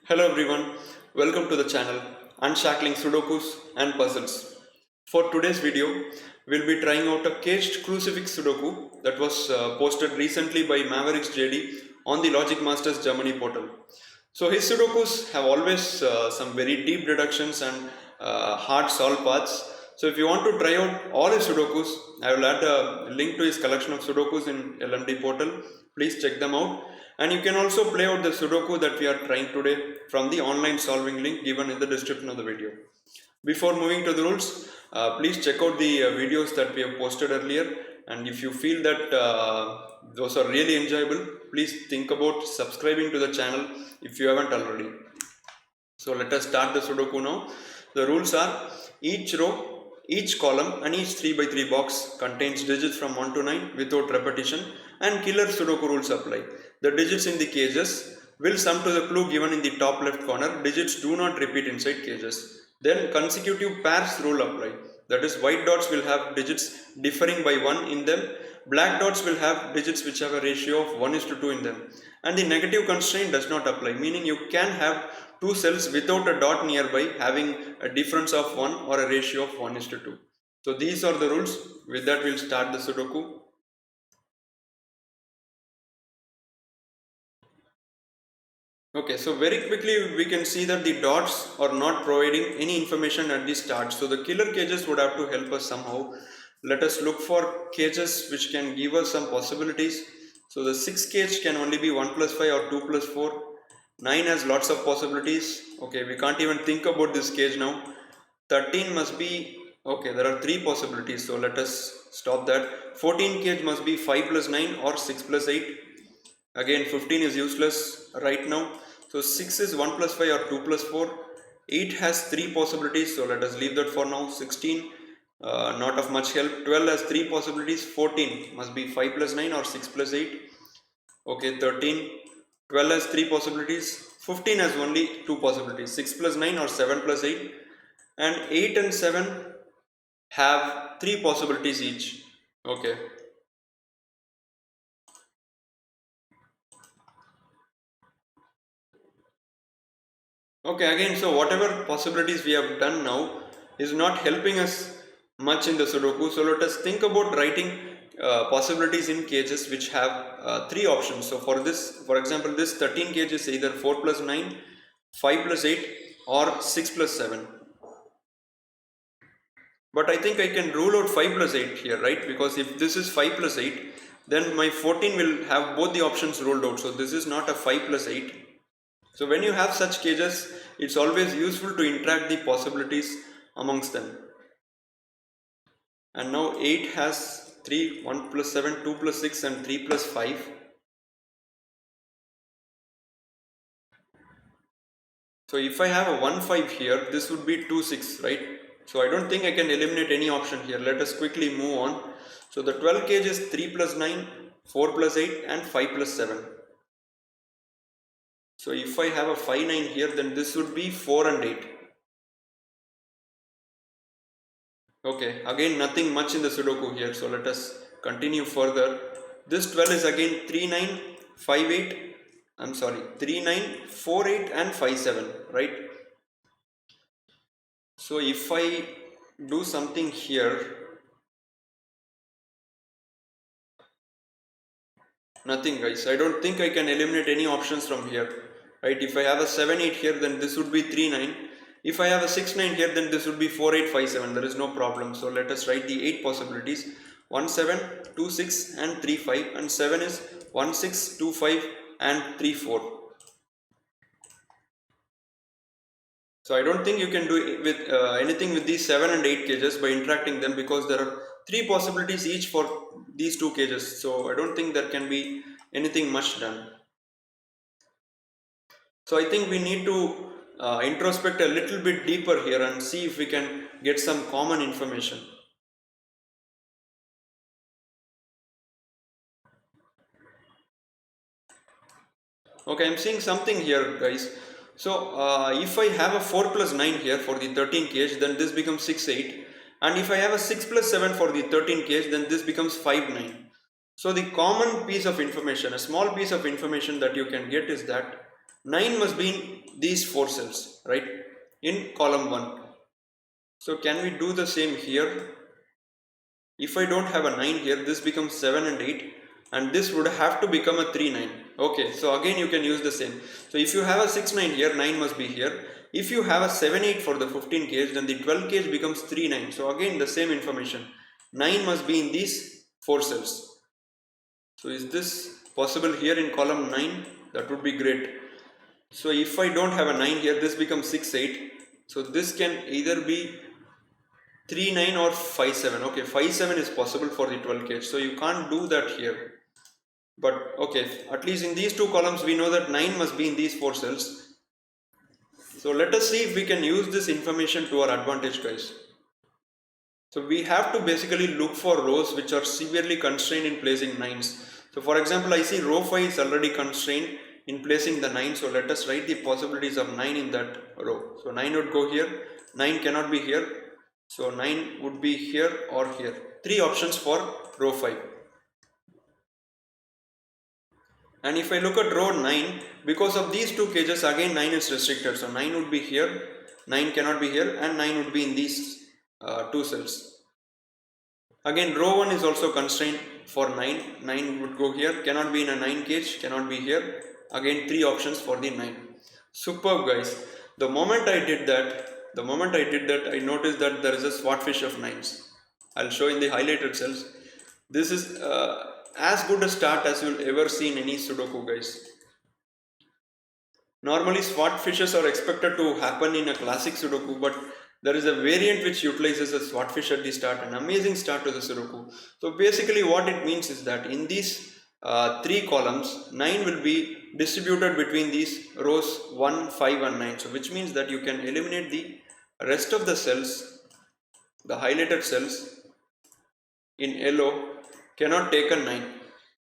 Hello everyone, welcome to the channel Unshackling Sudokus and Puzzles. For today's video, we'll be trying out a Caged Crucifix Sudoku that was posted recently by MavericksJD on the Logic Masters Germany portal. So his Sudokus have always some very deep deductions and hard solve paths. So if you want to try out all his Sudokus, I will add a link to his collection of Sudokus in LMD portal. Please check them out. And you can also play out the Sudoku that we are trying today from the online solving link given in the description of the video. Before moving to the rules, please check out the videos that we have posted earlier, and if you feel that those are really enjoyable, please think about subscribing to the channel if you haven't already. So let us start the Sudoku now. The rules are: each row, each column and each 3x3 box contains digits from 1 to 9 without repetition, and killer Sudoku rules apply. The digits in the cages will sum to the clue given in the top left corner. Digits do not repeat inside cages. Then consecutive pairs rule apply. That is, white dots will have digits differing by 1 in them. Black dots will have digits which have a ratio of 1:2 in them. And the negative constraint does not apply, meaning you can have two cells without a dot nearby having a difference of 1 or a ratio of 1:2. So these are the rules. With that, we'll start the Sudoku. Okay, so very quickly we can see that the dots are not providing any information at the start. So the killer cages would have to help us somehow. Let us look for cages which can give us some possibilities. So the 6 cage can only be 1 plus 5 or 2 plus 4. 9 has lots of possibilities. Okay, we can't even think about this cage now. 13 must be, okay, there are 3 possibilities. So let us stop that. 14 cage must be 5 plus 9 or 6 plus 8. Again, 15 is useless right now. So 6 is 1 plus 5 or 2 plus 4. 8 has 3 possibilities, so let us leave that for now. 16, not of much help. 12 has 3 possibilities. 14 must be 5 plus 9 or 6 plus 8. Okay, 13. 12 has 3 possibilities. 15 has only 2 possibilities. 6 plus 9 or 7 plus 8. And 8 and 7 have 3 possibilities each. Okay. Okay, again, so whatever possibilities we have done now is not helping us much in the Sudoku. So let us think about writing possibilities in cages which have 3 options. So for this, for example, this 13 cage is either 4 plus 9, 5 plus 8 or 6 plus 7. But I think I can rule out 5 plus 8 here, right? Because if this is 5 plus 8, then my 14 will have both the options ruled out. So this is not a 5 plus 8. So when you have such cages, it's always useful to interact the possibilities amongst them. And now 8 has 3, 1 plus 7, 2 plus 6 and 3 plus 5. So if I have a 1, 5 here, this would be 2, 6, right? So I don't think I can eliminate any option here. Let us quickly move on. So the 12 cage is 3 plus 9, 4 plus 8 and 5 plus 7. So if I have a 5, 9 here, then this would be 4 and 8. Okay, again nothing much in the Sudoku here, so let us continue further. This 12 is again 3, 9, 5, 8, 3, 9, 4, 8 and 5, 7, right? So if I do something here, nothing guys, I don't think I can eliminate any options from here, right? If I have a 7, 8 here, then this would be 3, 9. If I have a 6, 9 here, then this would be 4, 8, 5, 7. There is no problem. So let us write the 8 possibilities. 1, 7, 2, 6 and 3, 5. And 7 is 1, 6, 2, 5 and 3, 4. So I don't think you can do with anything with these 7 and 8 cages by interacting them, because there are 3 possibilities each for these 2 cages. So I don't think there can be anything much done. So I think we need to introspect a little bit deeper here and see if we can get some common information. Okay, I'm seeing something here guys. So if I have a 4 plus 9 here for the 13 cage, then this becomes 6, 8. And if I have a 6 plus 7 for the 13 cage, then this becomes 5, 9. So the common piece of information, a small piece of information that you can get is that 9 must be in these 4 cells, right, in column 1. So can we do the same here? If I don't have a 9 here, this becomes 7 and 8, and this would have to become a 3 9. Okay, so again you can use the same. So if you have a 6 9 here, 9 must be here. If you have a 7 8 for the 15 cage, then the 12 cage becomes 3 9. So again the same information, 9 must be in these 4 cells. So is this possible here in column 9? That would be great. So if I don't have a 9 here, this becomes 6 8. So this can either be 3 9 or 5 7. Okay, 5 7 is possible for the 12 cage, so you can't do that here. But okay, at least in these two columns we know that 9 must be in these 4 cells. So let us see if we can use this information to our advantage, guys. So we have to basically look for rows which are severely constrained in placing 9s. So for example, I see row 5 is already constrained in placing the 9, so let us write the possibilities of 9 in that row. So 9 would go here, 9 cannot be here, so 9 would be here or here. 3 options for row 5. And if I look at row 9, because of these two cages, again 9 is restricted. So 9 would be here, 9 cannot be here, and 9 would be in these 2 cells. Again row 1 is also constrained for 9, 9 would go here, cannot be in a 9 cage, cannot be here. Again 3 options for the 9. Superb, guys. The moment I did that, I noticed that there is a swordfish of 9s. I'll show in the highlighted cells. This is as good a start as you'll ever see in any Sudoku, guys. Normally swordfishes are expected to happen in a classic Sudoku, but there is a variant which utilizes a swordfish at the start, an amazing start to the Sudoku. So basically what it means is that in these 3 columns, 9 will be distributed between these rows 1, 5 and 9. So which means that you can eliminate the rest of the cells, the highlighted cells in yellow cannot take a 9,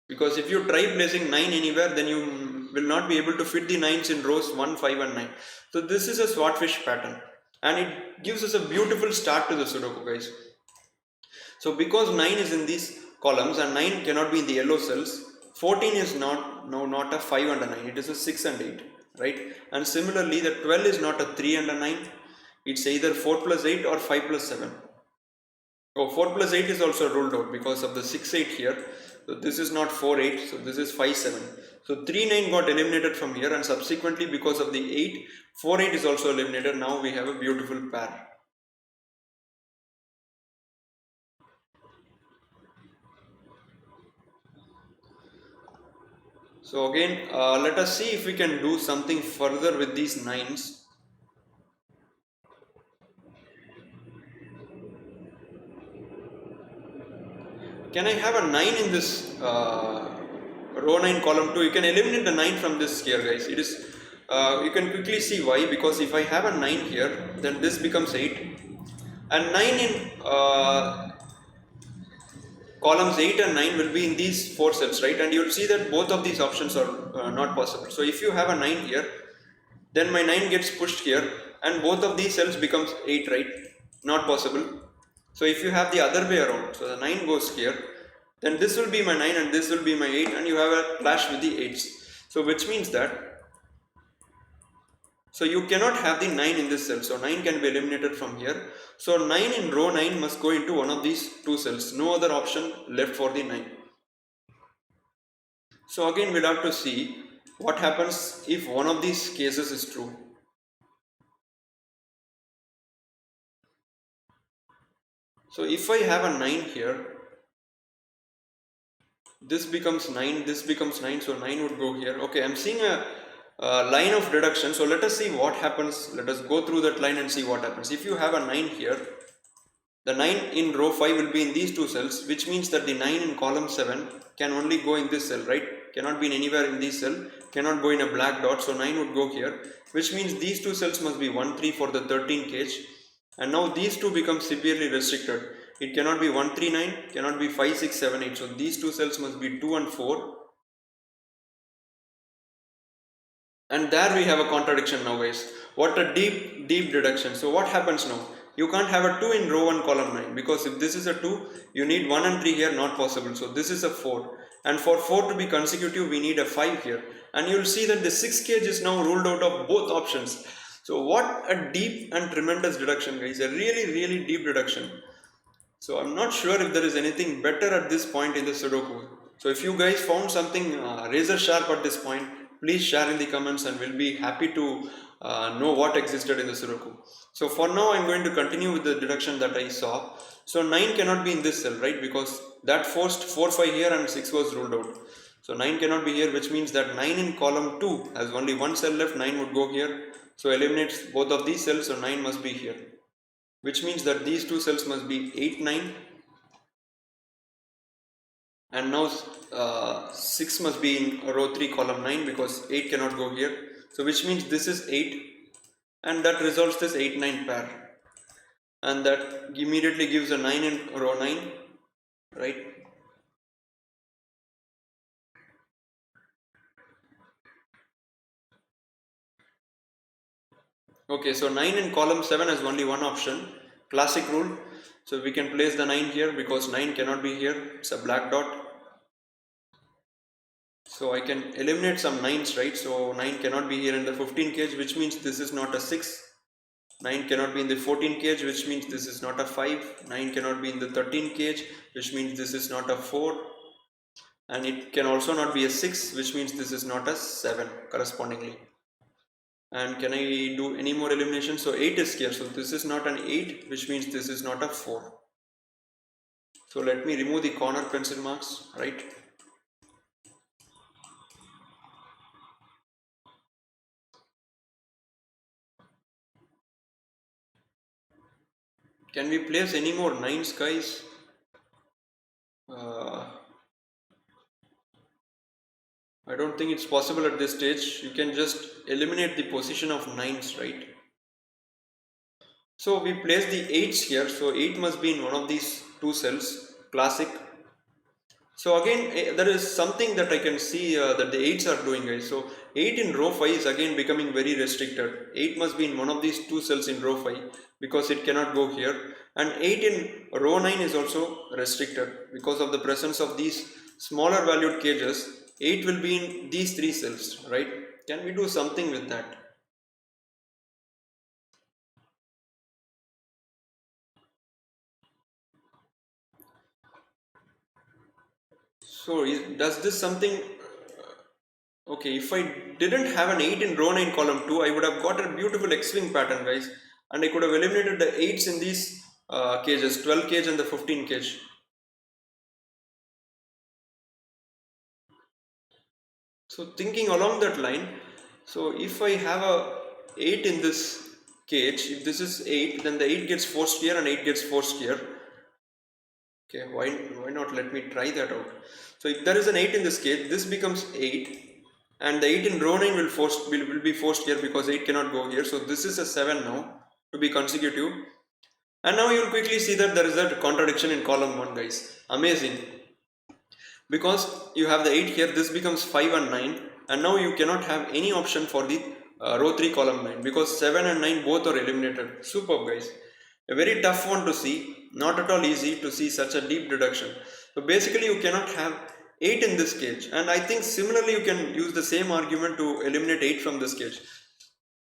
because if you try placing 9 anywhere, then you will not be able to fit the 9s in rows 1, 5 and 9. So this is a swordfish pattern, and it gives us a beautiful start to the Sudoku, guys. So because 9 is in these columns and 9 cannot be in the yellow cells, 14 is not a 5 and a 9, it is a 6 and 8, right? And similarly the 12 is not a 3 and a 9, it's either 4 plus 8 or 5 plus 7. Oh, 4 plus 8 is also ruled out because of the 6 8 here. So this is not 4 8, so this is 5 7. So 3 9 got eliminated from here, and subsequently because of the 8, 4 8 is also eliminated. Now we have a beautiful pair. So again, let us see if we can do something further with these 9s. Can I have a 9 in this row 9 column 2? You can eliminate the 9 from this here, guys. It is you can quickly see why, because if I have a 9 here, then this becomes 8, and 9 in columns 8 and 9 will be in these 4 cells, right? And you will see that both of these options are not possible. So if you have a 9 here, then my 9 gets pushed here, and both of these cells becomes 8, right? Not possible. So if you have the other way around, so the 9 goes here, then this will be my 9 and this will be my 8, and you have a clash with the 8s. So which means that, so you cannot have the 9 in this cell, so 9 can be eliminated from here. So 9 in row 9 must go into one of these 2 cells, no other option left for the 9. So again we'll have to see what happens if one of these cases is true. So if I have a 9 here, this becomes 9, this becomes 9, so 9 would go here. Okay, I'm seeing a line of deduction, so let us see what happens. Let us go through that line and see what happens. If you have a 9 here, the 9 in row 5 will be in these 2 cells, which means that the 9 in column 7 can only go in this cell, right? Cannot be anywhere in this cell, cannot go in a black dot, so 9 would go here, which means these 2 cells must be 1 3 for the 13 cage. And now these two become severely restricted. It cannot be 1 3 9, cannot be 5 6 7 8. So these 2 cells must be 2 and 4. And there we have a contradiction now, guys. What a deep deduction. So what happens now? You can't have a 2 in row 1 column 9, because if this is a 2, you need 1 and 3 here, not possible. So this is a 4. and for 4 to be consecutive we need a 5 here, and you will see that the 6 cage is now ruled out of both options. So what a deep and tremendous deduction, guys, a really deep deduction. So I'm not sure if there is anything better at this point in the Sudoku. So if you guys found something razor sharp at this point, please share in the comments and we'll be happy to know what existed in the Sudoku. So for now I'm going to continue with the deduction that I saw. So 9 cannot be in this cell, right, because that forced 4, 5 here and 6 was ruled out. So 9 cannot be here, which means that 9 in column 2 has only one cell left, 9 would go here. So eliminates both of these cells, so 9 must be here, which means that these two cells must be 8, 9, and now 6 must be in row 3 column 9 because 8 cannot go here. So which means this is 8, and that resolves this 8, 9 pair, and that immediately gives a 9 in row 9, right? Okay, so 9 in column 7 has only one option, classic rule. So we can place the 9 here because 9 cannot be here, it's a black dot. So I can eliminate some 9s, right? So 9 cannot be here in the 15 cage, which means this is not a 6. 9 cannot be in the 14 cage, which means this is not a 5. 9 cannot be in the 13 cage, which means this is not a 4. And it can also not be a 6, which means this is not a 7 correspondingly. And can I do any more elimination? So 8 is here, so this is not an 8, which means this is not a 4. So let me remove the corner pencil marks, right? Can we place any more 9s, guys? I don't think it's possible at this stage. You can just eliminate the position of 9s, right? So we place the 8s here. So 8 must be in one of these two cells, classic. So again, there is something that I can see that the 8s are doing, guys. So 8 in row 5 is again becoming very restricted. 8 must be in one of these two cells in row 5 because it cannot go here. And 8 in row 9 is also restricted because of the presence of these smaller valued cages. 8 will be in these three cells, right? Can we do something with that? So does this something? Okay, if I didn't have an 8 in row 9 column 2, I would have got a beautiful X-wing pattern, guys, and I could have eliminated the 8s in these cages, 12 cage and the 15 cage. So thinking along that line, so if I have a 8 in this cage, if this is 8, then the 8 gets forced here and 8 gets forced here. Okay, why not? Let me try that out. So if there is an 8 in this cage, this becomes 8, and the 8 in row 9 will be forced here because 8 cannot go here. So this is a 7 now to be consecutive, and now you will quickly see that there is a contradiction in column 1, guys. Amazing, because you have the 8 here, this becomes 5 and 9, and now you cannot have any option for the row 3 column 9 because 7 and 9 both are eliminated. Superb, guys. A very tough one to see, not at all easy to see such a deep deduction. So basically you cannot have 8 in this cage, and I think similarly you can use the same argument to eliminate 8 from this cage.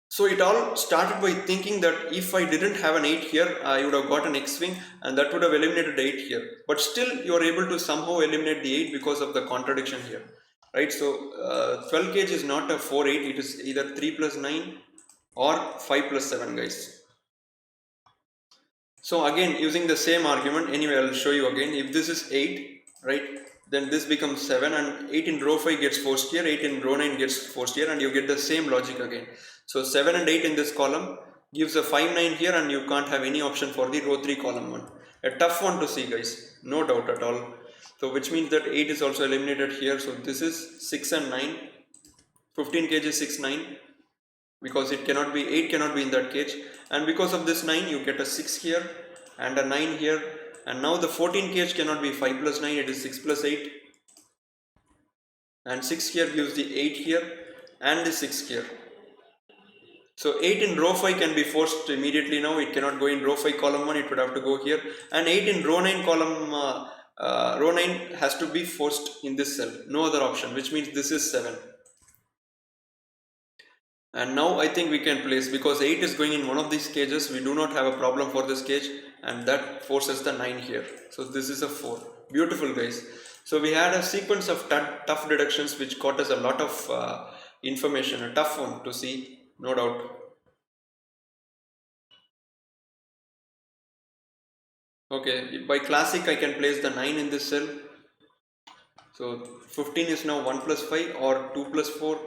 So it all started by thinking that if I didn't have an 8 here, I would have got an X-wing and that would have eliminated 8 here. But still you are able to somehow eliminate the 8 because of the contradiction here, right? So 12 cage is not a 4, 8, it is either 3 plus 9 or 5 plus 7, guys. So again, using the same argument, anyway, I'll show you again. If this is 8, right, then this becomes 7, and 8 in row 5 gets forced here, 8 in row 9 gets forced here, and you get the same logic again. So 7 and 8 in this column gives a 5, 9 here, and you can't have any option for the row 3 column 1. A tough one to see, guys, no doubt at all. So which means that 8 is also eliminated here. So this is 6 and 9, 15 kg is 6, 9, because it cannot be, 8 cannot be in that cage, and because of this 9 you get a 6 here and a 9 here, and now the 14 cage cannot be 5 plus 9, it is 6 plus 8, and 6 here gives the 8 here and the 6 here. So 8 in row 5 can be forced immediately now, it cannot go in row 5 column 1, it would have to go here, and 8 in row 9 column row 9 has to be forced in this cell, no other option, which means this is 7. And now I think we can place, because 8 is going in one of these cages, we do not have a problem for this cage, and that forces the 9 here. So this is a 4. Beautiful, guys. So we had a sequence of tough deductions which got us a lot of information, a tough one to see, no doubt. Okay, by classic I can place the 9 in this cell. So 15 is now 1 plus 5 or 2 plus 4.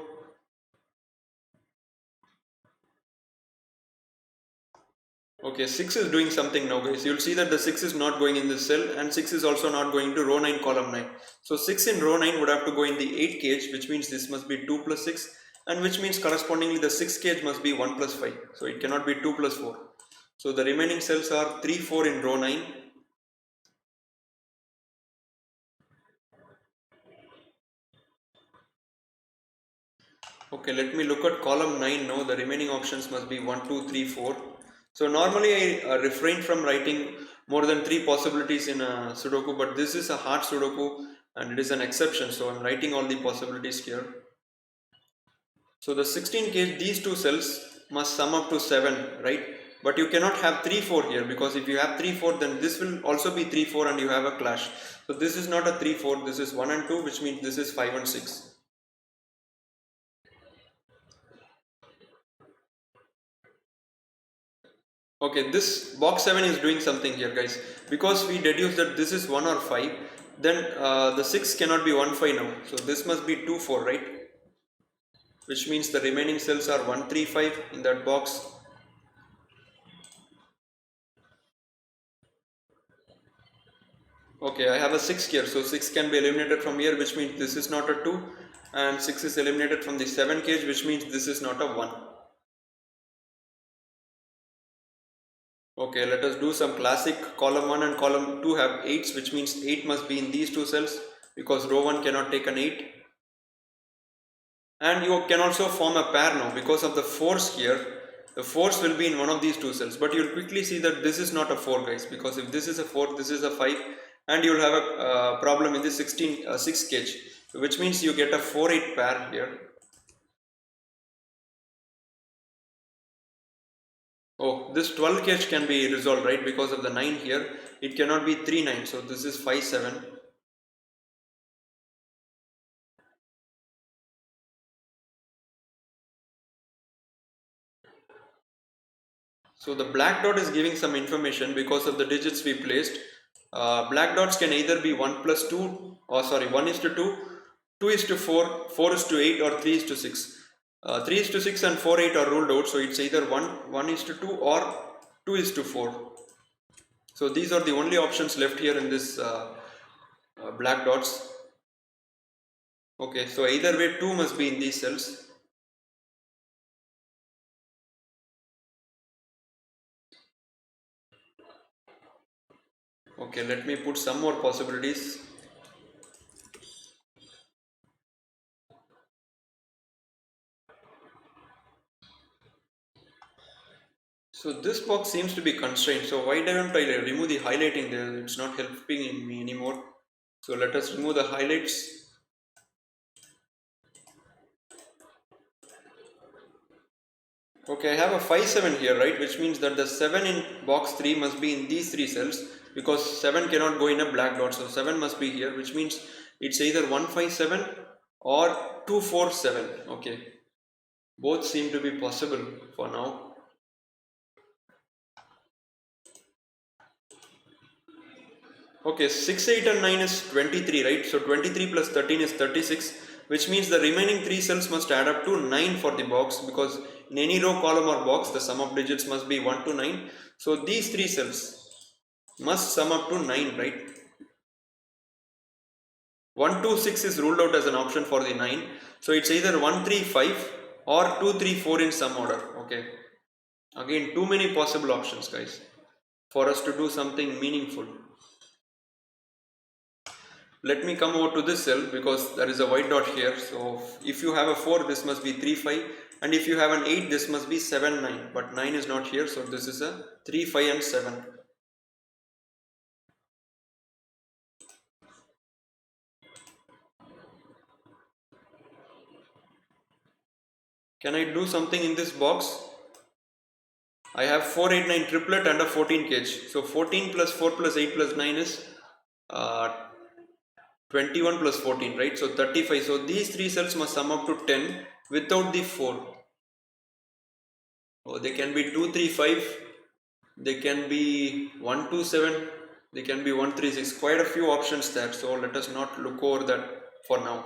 Okay, 6 is doing something now, guys. You'll see that the 6 is not going in this cell, and 6 is also not going to row 9 column 9. So 6 in row 9 would have to go in the 8 cage, which means this must be 2 plus 6, and which means correspondingly the 6 cage must be 1 plus 5. So it cannot be 2 plus 4. So the remaining cells are 3, 4 in row 9. Okay, let me look at column 9 now. The remaining options must be 1, 2, 3, 4. So normally I refrain from writing more than 3 possibilities in a Sudoku, but this is a hard Sudoku and it is an exception. So I'm writing all the possibilities here. So the 16 cage, these two cells must sum up to 7, right? But you cannot have 3, 4 here, because if you have 3, 4, then this will also be 3, 4 and you have a clash. So this is not a 3, 4, this is 1 and 2, which means this is 5 and 6. Okay, this box 7 is doing something here, guys. Because we deduce that this is 1 or 5, then the 6 cannot be 1, 5 now. So this must be 2, 4, right? Which means the remaining cells are 1, 3, 5 in that box. Okay, I have a 6 here, so 6 can be eliminated from here, which means this is not a 2, and 6 is eliminated from the 7 cage, which means this is not a 1. Okay, let us do some classic. Column 1 and column 2 have 8s, which means 8 must be in these two cells, because row 1 cannot take an 8. And you can also form a pair now, because of the force here. The force will be in one of these two cells, but you'll quickly see that this is not a 4, guys, because if this is a 4, this is a 5, and you'll have a problem in the 6 cage, which means you get a 4-8 pair here. Oh, this 12 cage can be resolved, right? Because of the 9 here, it cannot be 3, 9, so this is 5, 7. So the black dot is giving some information because of the digits we placed. Black dots can either be 1 plus 2, or sorry, 1 is to 2, 2 is to 4, 4 is to 8, or 3 is to 6. 3 is to 6 and 4, 8 are ruled out, so it's either 1 is to 2 or 2 is to 4. So these are the only options left here in this black dots. Okay, so either way 2 must be in these cells. Okay, let me put some more possibilities. So this box seems to be constrained, so why don't I remove the highlighting there? It's not helping me anymore. So let us remove the highlights. Okay, I have a 5, 7 here, right? Which means that the 7 in box 3 must be in these 3 cells, because 7 cannot go in a black dot. So 7 must be here, which means it's either 1, 5, 7 or 2, 4, 7. Okay, both seem to be possible for now. Okay, 6, 8 and 9 is 23, right? So 23 plus 13 is 36, which means the remaining 3 cells must add up to 9 for the box, because in any row, column or box, the sum of digits must be 1 to 9. So these 3 cells must sum up to 9, right? 1, 2, 6 is ruled out as an option for the 9. So it's either 1, 3, 5 or 2, 3, 4 in some order. Okay. Again, too many possible options, guys, for us to do something meaningful. Let me come over to this cell, because there is a white dot here. So if you have a 4, this must be 3, 5, and if you have an 8, this must be 7, 9, but 9 is not here, so this is a 3, 5 and 7. Can I do something in this box? I have 4, 8, 9 triplet and a 14 cage. So 14 plus 4 plus 8 plus 9 is 21 plus 14, right? So 35. So these three cells must sum up to 10 without the 4. Oh, they can be 2, 3, 5. They can be 1, 2, 7. They can be 1, 3, 6. Quite a few options there. So let us not look over that for now.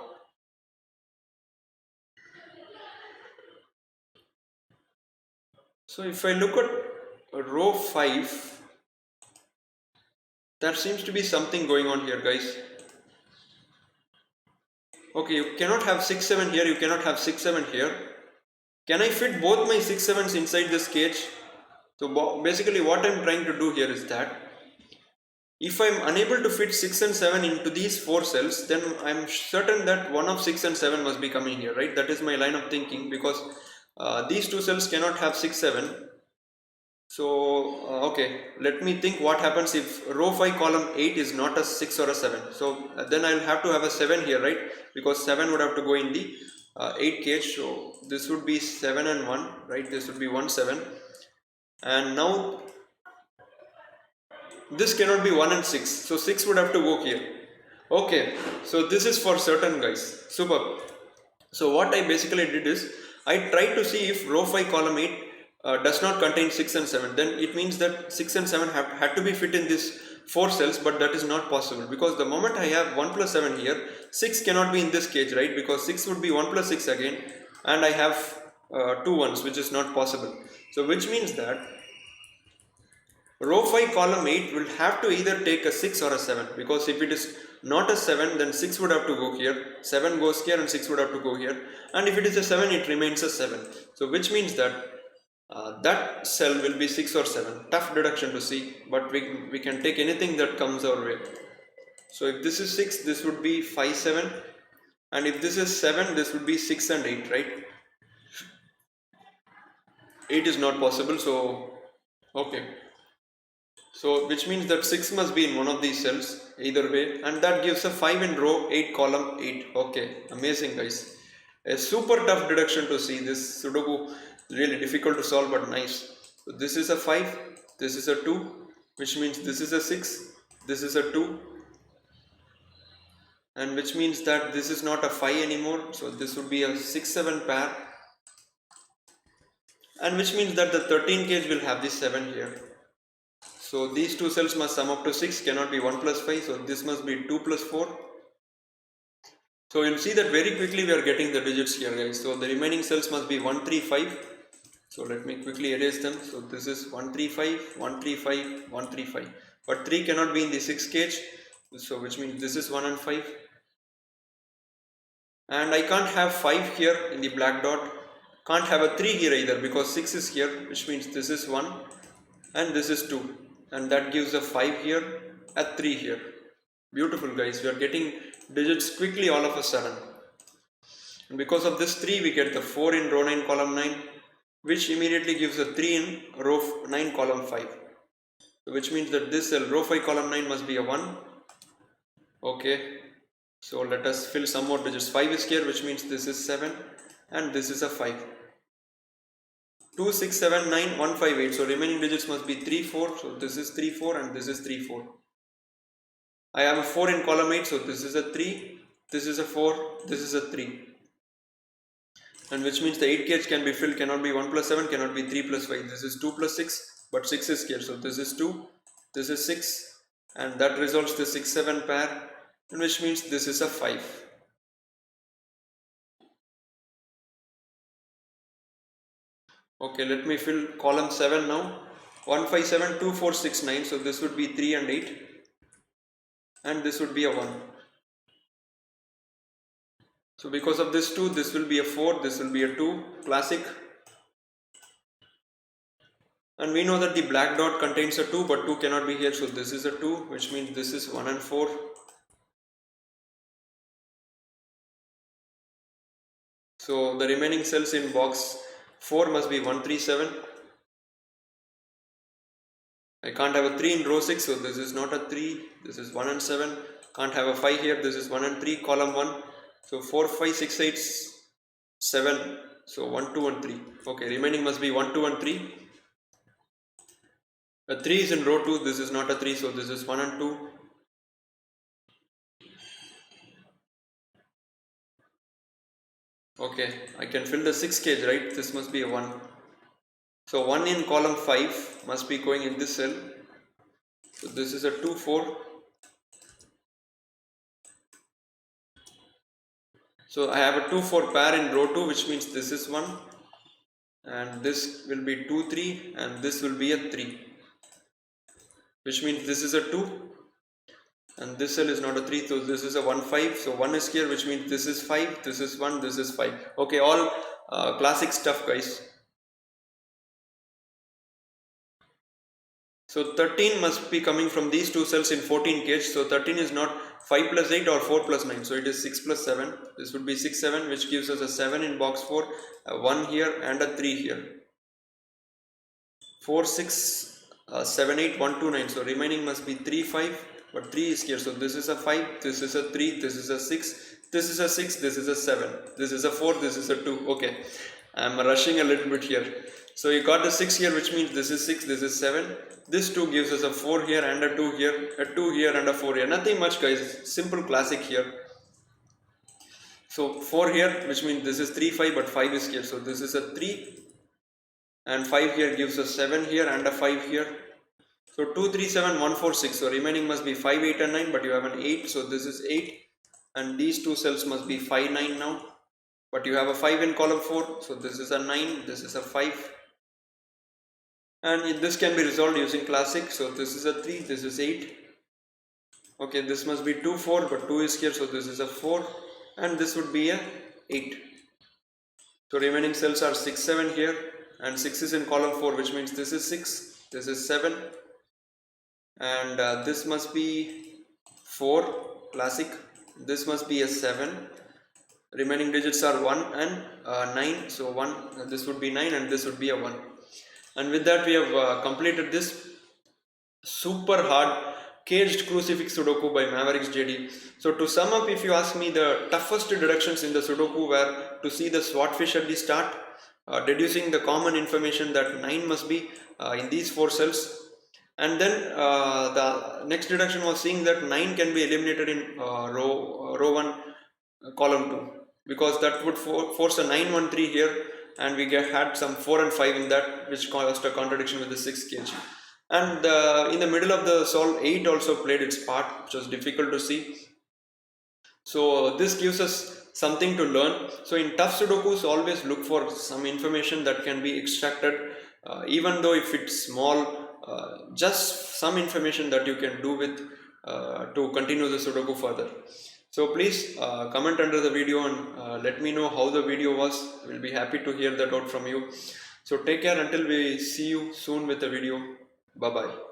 So if I look at row 5, there seems to be something going on here, guys. Okay, you cannot have 6, 7 here, you cannot have 6, 7 here. Can I fit both my 6, 7s inside this cage? So basically what I'm trying to do here is that if I'm unable to fit 6 and 7 into these 4 cells, then I'm certain that one of 6 and 7 must be coming here, right? That is my line of thinking, because these two cells cannot have 6, 7. So okay, let me think what happens if row 5 column 8 is not a 6 or a 7. So then I'll have to have a 7 here, right? Because 7 would have to go in the 8 cage. So this would be 7 and 1, right? This would be 1, 7. And now this cannot be 1 and 6. So 6 would have to go here. Okay, so this is for certain, guys. Super. So what I basically did is I tried to see if row 5 column 8 does not contain 6 and 7, then it means that 6 and 7 had to be fit in this 4 cells, but that is not possible, because the moment I have 1 plus 7 here, 6 cannot be in this cage, right? Because 6 would be 1 plus 6 again, and I have 2 ones, which is not possible. So which means that row 5 column 8 will have to either take a 6 or a 7, because if it is not a 7, then 6 would have to go here, 7 goes here and 6 would have to go here, and if it is a 7, it remains a 7. So which means that that cell will be 6 or 7. Tough deduction to see, but we can take anything that comes our way. So if this is 6, this would be 5, 7, and if this is 7, this would be 6 and 8, right? 8 is not possible, so okay. So which means that 6 must be in one of these cells, either way, and that gives a 5 in row 8 column 8. Okay, amazing, guys. A super tough deduction to see. This Sudoku really difficult to solve, but nice. So this is a 5, this is a 2, which means this is a 6, this is a 2, and which means that this is not a 5 anymore, so this would be a 6-7 pair, and which means that the 13 cage will have this 7 here. So these two cells must sum up to 6, cannot be 1 plus 5, so this must be 2 plus 4. So you'll see that very quickly we are getting the digits here, guys. So the remaining cells must be 1, 3, 5. So let me quickly erase them. So this is 1, 3, 5, 1, 3, 5, 1, 3, 5. But 3 cannot be in the 6 cage. So which means this is 1 and 5. And I can't have 5 here in the black dot. Can't have a 3 here either, because 6 is here, which means this is 1 and this is 2. And that gives a 5 here, a 3 here. Beautiful, guys. We are getting digits quickly all of a sudden. And because of this 3, we get the 4 in row 9 column 9, which immediately gives a 3 in row 9 column 5. So which means that this cell row 5 column 9 must be a 1. Okay. So let us fill some more digits. 5 is here, which means this is 7 and this is a 5. 2, 6, 7, 9, 1, 5, 8. So remaining digits must be 3, 4. So this is 3, 4 and this is 3, 4. I have a 4 in column 8. So this is a 3, this is a 4, this is a 3. And which means the 8 cage can be filled, cannot be 1 plus 7, cannot be 3 plus 5. This is 2 plus 6, but 6 is here. So this is 2, this is 6, and that resolves the 6, 7 pair, and which means this is a 5. Okay, let me fill column 7 now. 1, 5, 7, 2, 4, 6, 9. So this would be 3 and 8. And this would be a 1. So because of this 2, this will be a 4, this will be a 2, classic. And we know that the black dot contains a 2, but 2 cannot be here. So this is a 2, which means this is 1 and 4. So the remaining cells in box 4 must be 1, 3, 7. I can't have a 3 in row 6, so this is not a 3. This is 1 and 7. Can't have a 5 here. This is 1 and 3, column 1. So 4, 5, 6, 8, 7. So 1, 2 and 3. Okay, remaining must be 1, 2 and 3. A 3 is in row 2, this is not a 3, so this is 1 and 2. Okay, I can fill the 6 cage, right? This must be a 1. So 1 in column 5 must be going in this cell. So this is a 2, 4. So I have a 2, 4 pair in row 2, which means this is 1. And this will be 2, 3, and this will be a 3. Which means this is a 2. And this cell is not a 3, so this is a 1, 5. So 1 is here, which means this is 5, this is 1, this is 5. Okay, all classic stuff, guys. So 13 must be coming from these two cells in 14 cage. So 13 is not 5 plus 8 or 4 plus 9. So it is 6 plus 7. This would be 6, 7, which gives us a 7 in box 4, a 1 here and a 3 here. 4, 6, 7, 8, 1, 2, 9. So remaining must be 3, 5. But 3 is here. So this is a 5, this is a 3, this is a 6, this is a 6, this is a 7, this is a 4, this is a 2. Okay, I am rushing a little bit here. So you got the 6 here, which means this is 6, this is 7. This 2 gives us a 4 here and a 2 here, a 2 here and a 4 here. Nothing much, guys. Simple classic here. So 4 here, which means this is 3, 5, but 5 is here. So this is a 3 and 5 here gives us 7 here and a 5 here. So 2, 3, 7, 1, 4, 6. So remaining must be 5, 8 and 9, but you have an 8. So this is 8. And these two cells must be 5, 9 now. But you have a 5 in column 4. So this is a 9, this is a 5. And this can be resolved using classic. So this is a 3, this is 8. Okay, this must be 2, 4, but 2 is here. So this is a 4. And this would be a 8. So remaining cells are 6, 7 here. And 6 is in column 4, which means this is 6, this is 7. And this must be 4, classic. This must be a 7. Remaining digits are 1 and 9. So 1, this would be 9 and this would be a 1. And with that we have completed this super hard Caged Crucifix Sudoku by MavericksJD. So to sum up, if you ask me, the toughest deductions in the Sudoku were to see the swordfish at the start, deducing the common information that 9 must be in these 4 cells. And then the next deduction was seeing that 9 can be eliminated in row 1, column 2, because that would force a 9, 1, 3 here, and we had some 4 and 5 in that, which caused a contradiction with the 6th cage. And in the middle of the solve, 8 also played its part, which was difficult to see. So this gives us something to learn. So in tough Sudokus, always look for some information that can be extracted, even though if it's small, just some information that you can do with to continue the Sudoku further. So please comment under the video and let me know how the video was. We'll be happy to hear that out from you. So take care until we see you soon with the video. Bye bye.